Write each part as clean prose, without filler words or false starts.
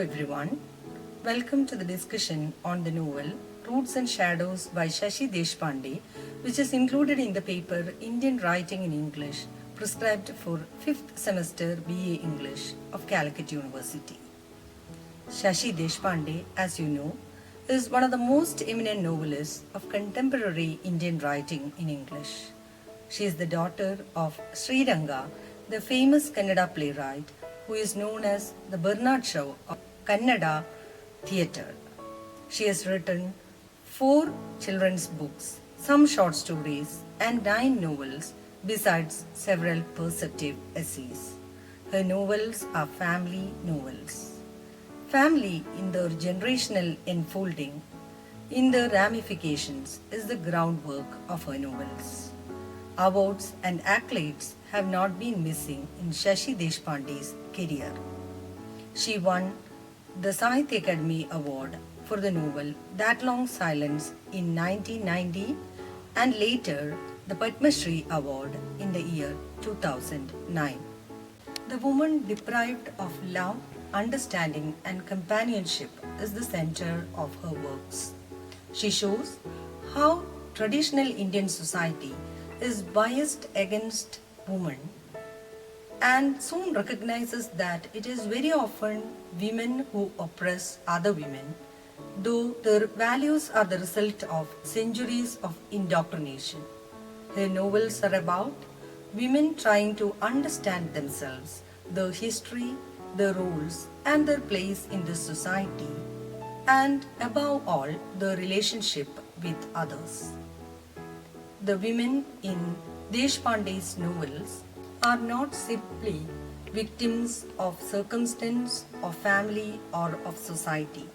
everyone. Welcome to the discussion on the novel Roots and Shadows by Shashi Deshpande, which is included in the paper Indian Writing in English, prescribed for 5th semester BA English of Calicut University. Shashi Deshpande, as you know, is one of the most eminent novelists of contemporary Indian writing in English. She is the daughter of Sriranga, the famous Kannada playwright, who is known as the Bernard Shaw of Kannada theatre. She has written 4 children's books, some short stories, and 9 novels, besides several perceptive essays. Her novels are family novels. Family, in their generational enfolding, in their ramifications, is the groundwork of her novels. Awards and accolades have not been missing in Shashi Deshpande's career. She won the Sahitya Akademi Award for the novel That Long Silence in 1990 and later the Padma Shri Award in the year 2009. The woman deprived of love, understanding and companionship is the center of her works. She shows how traditional Indian society is biased against women and soon recognizes that it is very often women who oppress other women, though their values are the result of centuries of indoctrination. Her novels are about women trying to understand themselves, their history, their roles, and their place in this society, and above all, their relationship with others. The women in Deshpande's novels are not simply victims of circumstance, of family, or of society.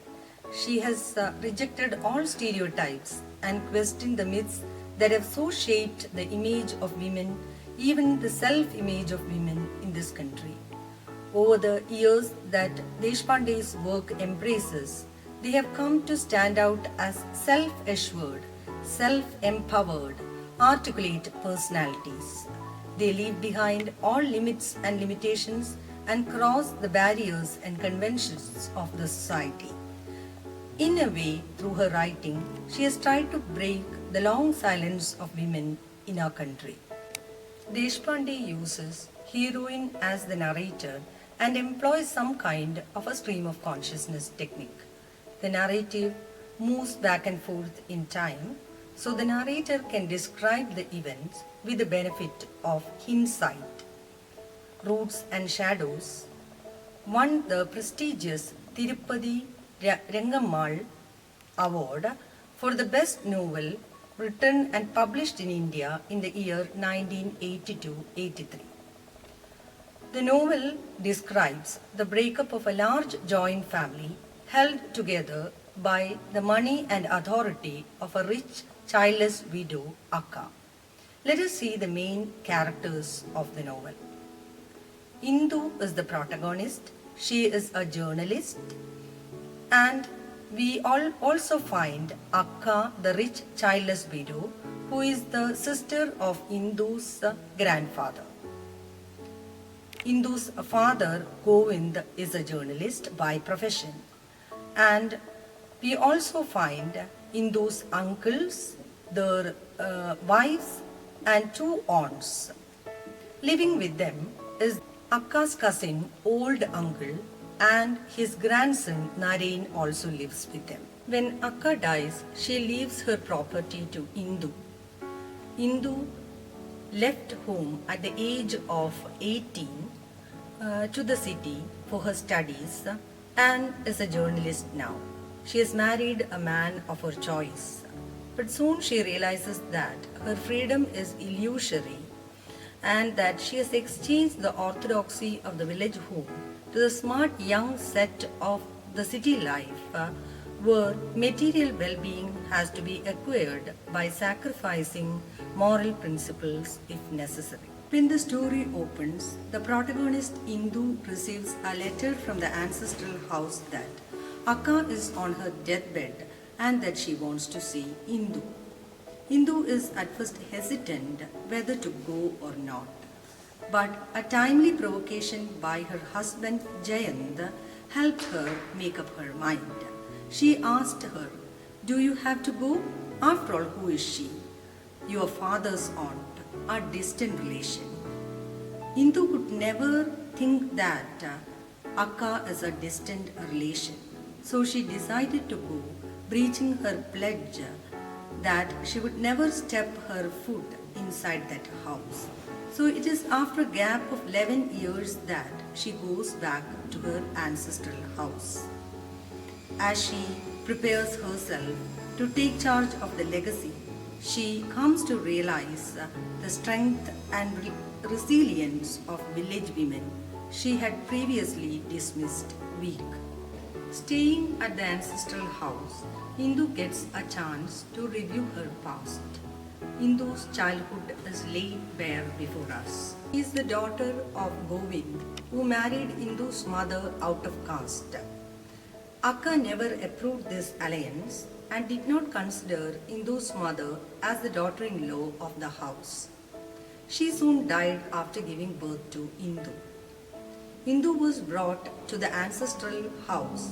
She has rejected all stereotypes and questioned the myths that have so shaped the image of women, even the self-image of women in this country. Over the years that Deshpande's work embraces, they have come to stand out as self-assured, self-empowered, articulate personalities. They leave behind all limits and limitations and cross the barriers and conventions of the society. In a way, through her writing, she has tried to break the long silence of women in our country. Deshpande uses heroine as the narrator and employs some kind of a stream of consciousness technique. The narrative moves back and forth in time, so the narrator can describe the events with the benefit of hindsight. Roots and Shadows won the prestigious Tirupati Rangammal Award for the best novel written and published in India in the year 1982-83. The novel describes the breakup of a large joint family held together by the money and authority of a rich, childless widow, Akka. Let us see the main characters of the novel. Indu is the protagonist. She is a journalist. And we also find Akka, the rich, childless widow, who is the sister of Indu's grandfather. Indu's father, Govind, is a journalist by profession. And we also find Indu's uncles, their wives, and 2 aunts. Living with them is Akka's cousin, old uncle, and his grandson Naren also lives with them. When Akka dies, she leaves her property to Indu. Indu left home at the age of 18 to the city for her studies and is a journalist now. She has married a man of her choice, but soon she realizes that her freedom is illusory and that she has exchanged the orthodoxy of the village home to the smart young set of the city life where material well-being has to be acquired by sacrificing moral principles if necessary. When the story opens, the protagonist Indu receives a letter from the ancestral house that Akka is on her deathbed and that she wants to see Indu. Indu is at first hesitant whether to go or not. But a timely provocation by her husband Jayant helped her make up her mind. She asked her, "Do you have to go? After all, who is she?" "Your father's aunt, a distant relation." Indu could never think that Akka is a distant relation. So she decided to go, breaching her pledge that she would never step her foot inside that house. So it is after a gap of 11 years that she goes back to her ancestral house. As she prepares herself to take charge of the legacy, she comes to realize the strength and resilience of village women she had previously dismissed weak. Staying at the ancestral house, Indu gets a chance to review her past. Indu's childhood is laid bare before us. She is the daughter of Govind, who married Indu's mother out of caste. Akka never approved this alliance and did not consider Indu's mother as the daughter-in-law of the house. She soon died after giving birth to Indu. Indu was brought to the ancestral house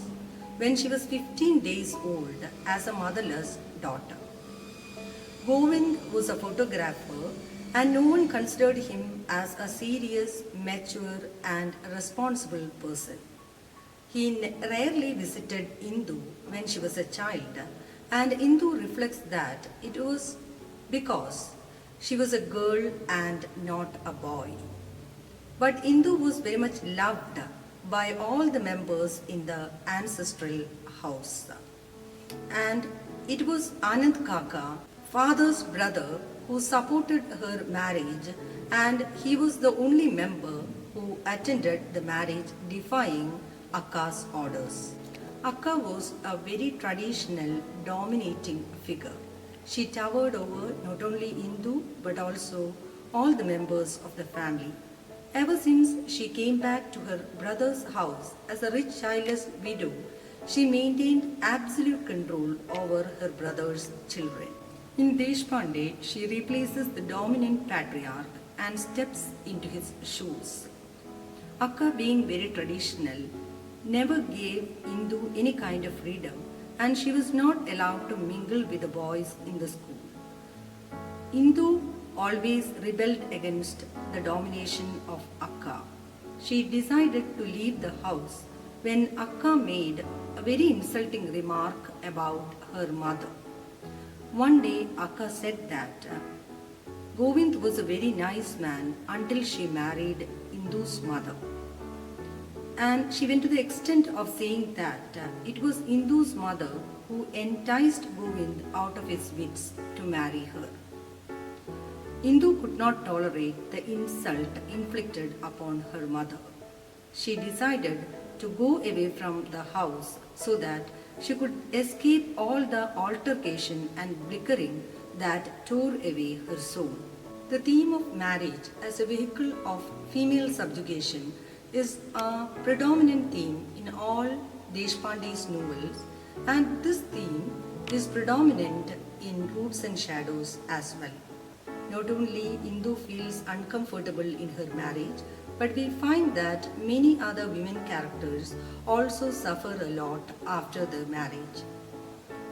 when she was 15 days old as a motherless daughter. Govind was a photographer and no one considered him as a serious, mature and responsible person. He rarely visited Indu when she was a child, and Indu reflects that it was because she was a girl and not a boy. But Indu was very much loved by all the members in the ancestral house. And it was Anand Kaka, father's brother, who supported her marriage, and he was the only member who attended the marriage defying Akka's orders. Akka was a very traditional, dominating figure. She towered over not only Indu but also all the members of the family. Ever since she came back to her brother's house as a rich childless widow, she maintained absolute control over her brother's children. In Deshpande, she replaces the dominant patriarch and steps into his shoes. Akka, being very traditional, never gave Indu any kind of freedom, and she was not allowed to mingle with the boys in the school. Indu always rebelled against the domination of Akka. She decided to leave the house when Akka made a very insulting remark about her mother. One day Akka said that Govind was a very nice man until she married Indu's mother. And she went to the extent of saying that it was Indu's mother who enticed Govind out of his wits to marry her. Indu could not tolerate the insult inflicted upon her mother. She decided to go away from the house so that she could escape all the altercation and bickering that tore away her soul. The theme of marriage as a vehicle of female subjugation is a predominant theme in all Deshpande's novels, and this theme is predominant in Roots and Shadows as well. Not only Indu feels uncomfortable in her marriage, but we find that many other women characters also suffer a lot after their marriage.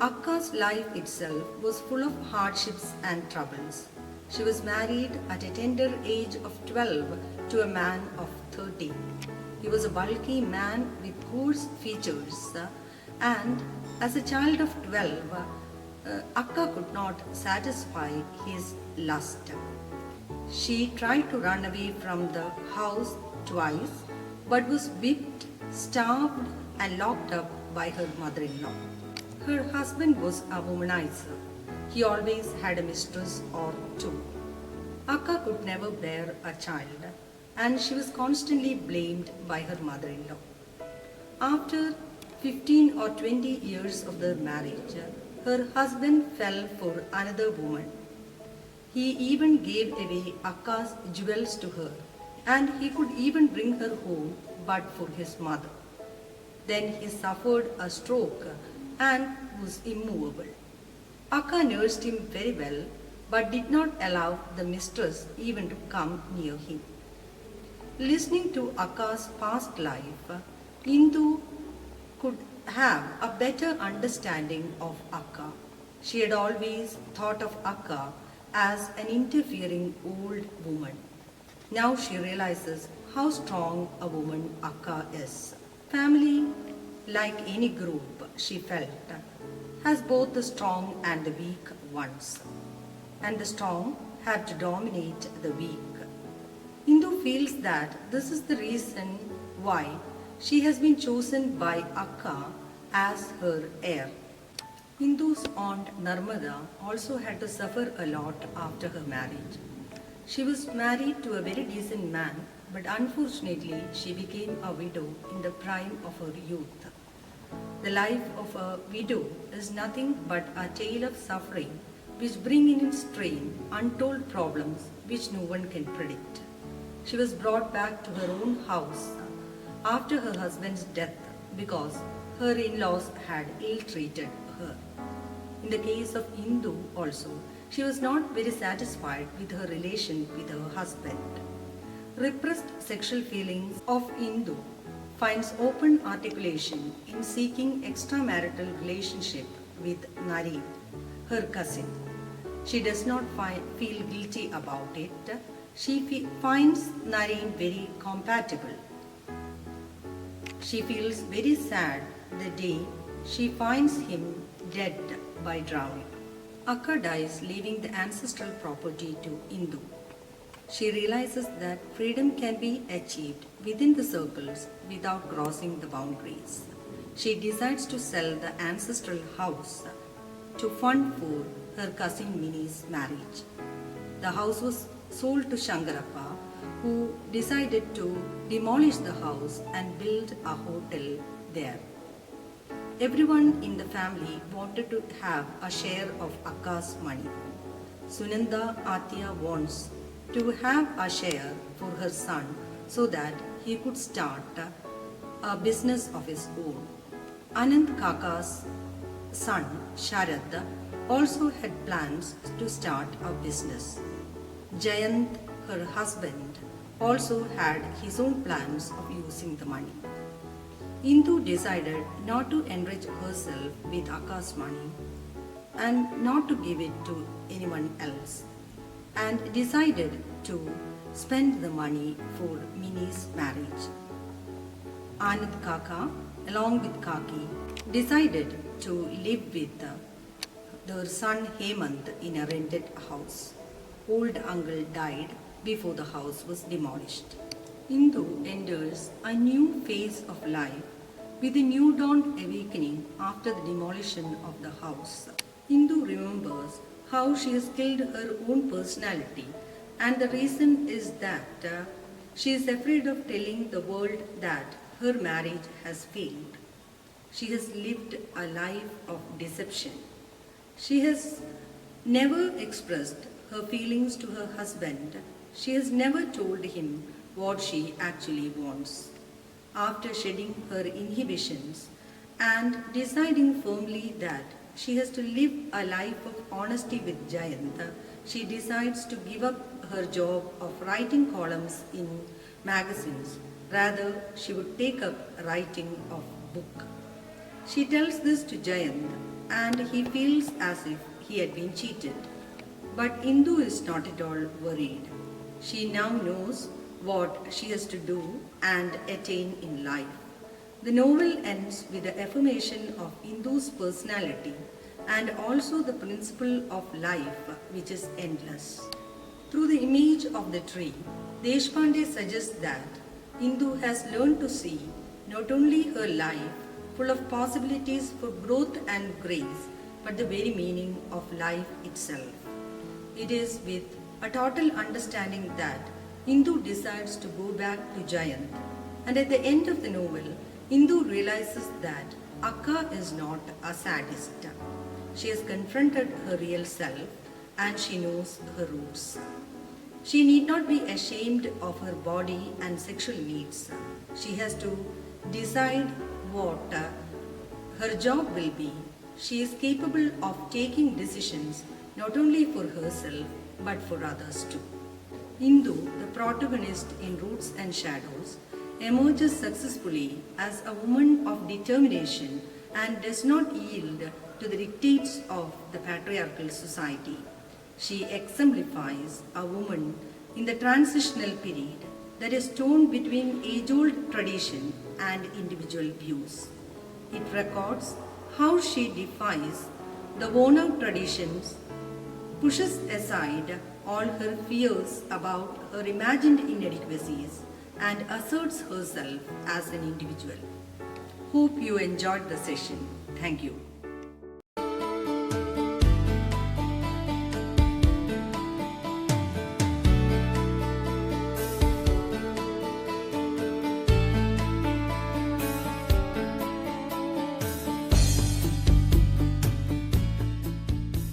Akka's life itself was full of hardships and troubles. She was married at a tender age of 12 to a man of 13. He was a bulky man with coarse features, and as a child of 12, Akka could not satisfy his lust. She tried to run away from the house twice, but was whipped, starved, and locked up by her mother-in-law. Her husband was a womanizer. He always had a mistress or two. Akka could never bear a child, and she was constantly blamed by her mother-in-law. After 15 or 20 years of their marriage, her husband fell for another woman. He even gave away Akka's jewels to her, and he could even bring her home but for his mother. Then he suffered a stroke and was immovable. Akka nursed him very well, but did not allow the mistress even to come near him. Listening to Akka's past life, Indu could have a better understanding of Akka. She had always thought of Akka as an interfering old woman. Now she realizes how strong a woman Akka is. Family, like any group, she felt, has both the strong and the weak ones. And the strong have to dominate the weak. Indu feels that this is the reason why she has been chosen by Akka as her heir. Indu's aunt Narmada also had to suffer a lot after her marriage. She was married to a very decent man, but unfortunately she became a widow in the prime of her youth. The life of a widow is nothing but a tale of suffering which bring in its train untold problems which no one can predict. She was brought back to her own house after her husband's death because her in-laws had ill-treated her. In the case of Indu also, she was not very satisfied with her relation with her husband. Repressed sexual feelings of Indu finds open articulation in seeking extramarital relationship with Nari, her cousin. She does not feel guilty about it. She finds Naren very compatible. She feels very sad the day she finds him dead by drowning. Akka dies, leaving the ancestral property to Indu. She realizes that freedom can be achieved within the circles without crossing the boundaries. She decides to sell the ancestral house to fund for her cousin Mini's marriage. The house was sold to Shankarappa, who decided to demolish the house and build a hotel there. Everyone in the family wanted to have a share of Akka's money. Sunanda Atya wants to have a share for her son so that he could start a business of his own. Anand Kaka's son Sharad also had plans to start a business. Jayant, her husband, also had his own plans of using the money. Indu decided not to enrich herself with Akka's money and not to give it to anyone else, and decided to spend the money for Mini's marriage. Anand Kaka, along with Kaki, decided to live with their son Hemant in a rented house. Old uncle died before the house was demolished. Indu enters a new phase of life with a new dawn awakening after the demolition of the house. Indu remembers how she has killed her own personality, and the reason is that she is afraid of telling the world that her marriage has failed. She has lived a life of deception. She has never expressed her feelings to her husband. She has never told him what she actually wants. After shedding her inhibitions and deciding firmly that she has to live a life of honesty with Jayanta, she decides to give up her job of writing columns in magazines. Rather, she would take up writing of book. She tells this to Jayant, and he feels as if he had been cheated. But Indu is not at all worried. She now knows what she has to do and attain in life. The novel ends with the affirmation of Indu's personality and also the principle of life, which is endless. Through the image of the tree, Deshpande suggests that Indu has learned to see not only her life full of possibilities for growth and grace, but the very meaning of life itself. It is with a total understanding that Indu decides to go back to Jayant, and at the end of the novel, Indu realizes that Akka is not a sadist. She has confronted her real self and she knows her roots. She need not be ashamed of her body and sexual needs. She has to decide what her job will be. She is capable of taking decisions not only for herself but for others too. Indu, the protagonist in Roots and Shadows, emerges successfully as a woman of determination and does not yield to the dictates of the patriarchal society. She exemplifies a woman in the transitional period that is torn between age-old tradition and individual views. It records how she defies the worn-out traditions, pushes aside all her fears about her imagined inadequacies, and asserts herself as an individual. Hope you enjoyed the session. Thank you.